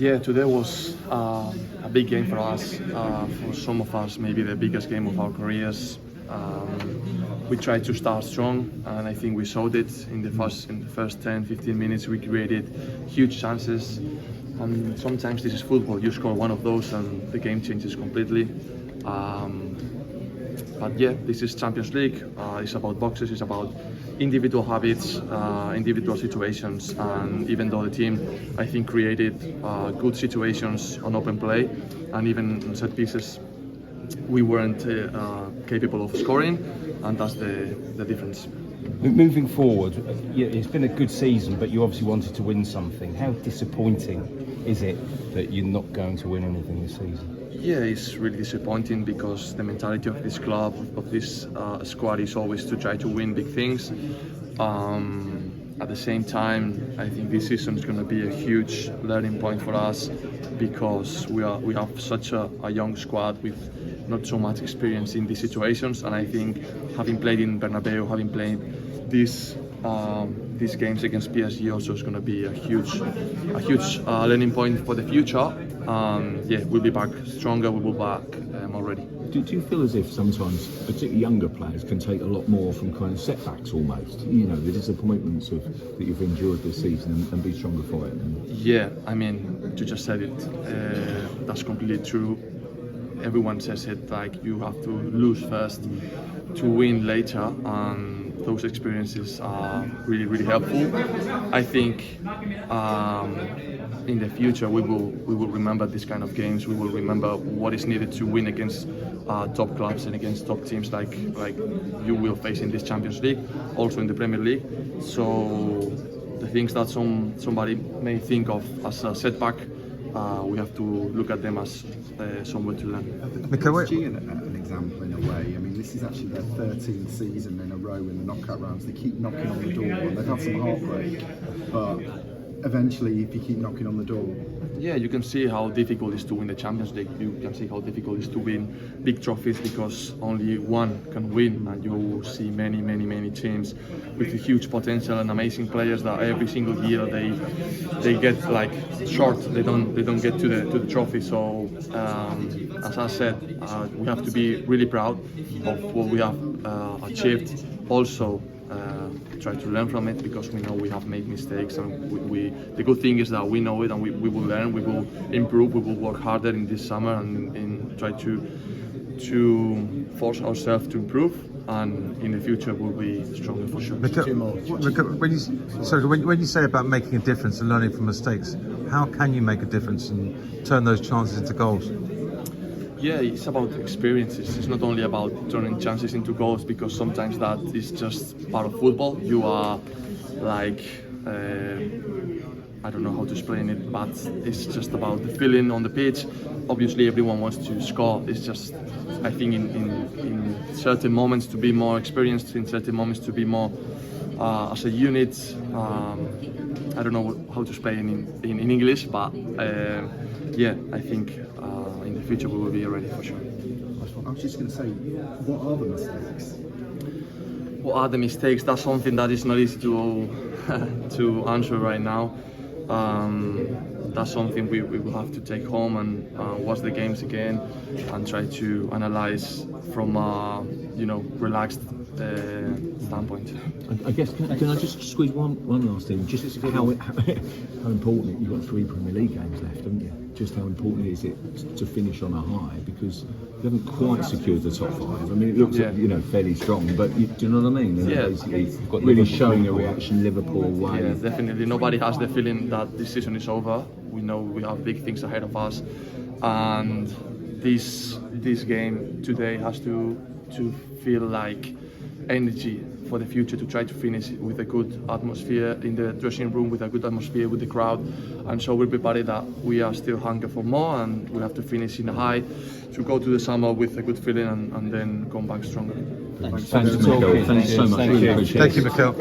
Yeah, today was a big game for us. For some of us, maybe the biggest game of our careers. We tried to start strong, and I think we showed it in the first 10-15 minutes. We created huge chances, and sometimes this is football. You score one of those, and the game changes completely. But yeah, this is Champions League. It's about boxes. It's about individual habits, individual situations. And even though the team, I think, created good situations on open play, and even in set pieces, we weren't capable of scoring, and that's the difference. Moving forward, it's been a good season, but you obviously wanted to win something. How disappointing is it that you're not going to win anything this season? Yeah, it's really disappointing because the mentality of this club, of this squad, is always to try to win big things. At the same time, I think this season is going to be a huge learning point for us because we have such a young squad with not so much experience in these situations, and I think having played in Bernabeu, having played these games against PSG also is going to be a huge learning point for the future. Yeah, we'll be back stronger. We will be back already. Do you feel as if sometimes, particularly younger players, can take a lot more from kind of setbacks almost? You know, the disappointments that you've endured this season and be stronger for it? Yeah, I mean, you just said it. That's completely true. Everyone says it, like you have to lose first to win later, and those experiences are really helpful. I think in the future we will remember these kind of games. We will remember what is needed to win against top clubs and against top teams like you will face in this Champions League, also in the Premier League. So the things that somebody may think of as a setback, we have to look at them as somewhere to learn. Mikel, an example in a way. I mean, this is actually their 13th season in a row in the knockout rounds. They keep knocking on the door, and they've had some heartbreak, but eventually, if you keep knocking on the door. Yeah, you can see how difficult it is to win the Champions League. You can see how difficult it is to win big trophies because only one can win, and you see many teams with huge potential and amazing players that every single year they get like short. They don't get to the trophy. So as I said, we have to be really proud of what we have achieved. Also. Try to learn from it because we know we have made mistakes, and the good thing is that we know it, and we will learn, we will improve, we will work harder in this summer and try to force ourselves to improve, and in the future we'll be stronger for sure. When you say about making a difference and learning from mistakes, how can you make a difference and turn those chances into goals? Yeah, it's about experiences. It's not only about turning chances into goals, because sometimes that is just part of football. You are like, I don't know how to explain it, but it's just about the feeling on the pitch. Obviously, everyone wants to score. It's just, I think, in certain moments to be more experienced, in certain moments to be more as a unit. I don't know how to explain in English, but yeah, I think in the future we will be ready for sure. I was just going to say, what are the mistakes? What are the mistakes? That's something that is not easy to answer right now. That's something we will have to take home and watch the games again and try to analyze from a relaxed standpoint. I guess can I just squeeze one last thing? Just how important you've got 3 Premier League games left, haven't you? Just how important is it to finish on a high, because you haven't quite secured the top 5. I mean, it looks fairly strong, but do you know what I mean? And yeah, you've got really showing a reaction Liverpool away. Yeah, definitely. Nobody has the feeling that this season is over. We know we have big things ahead of us, and this game today has to feel like energy for the future, to try to finish with a good atmosphere in the dressing room, with a good atmosphere with the crowd. And so we're prepared that we are still hungry for more, and we have to finish in a high to go to the summer with a good feeling and then come back stronger. Thanks, Mikel. Thanks so much. Thank you, Mikel.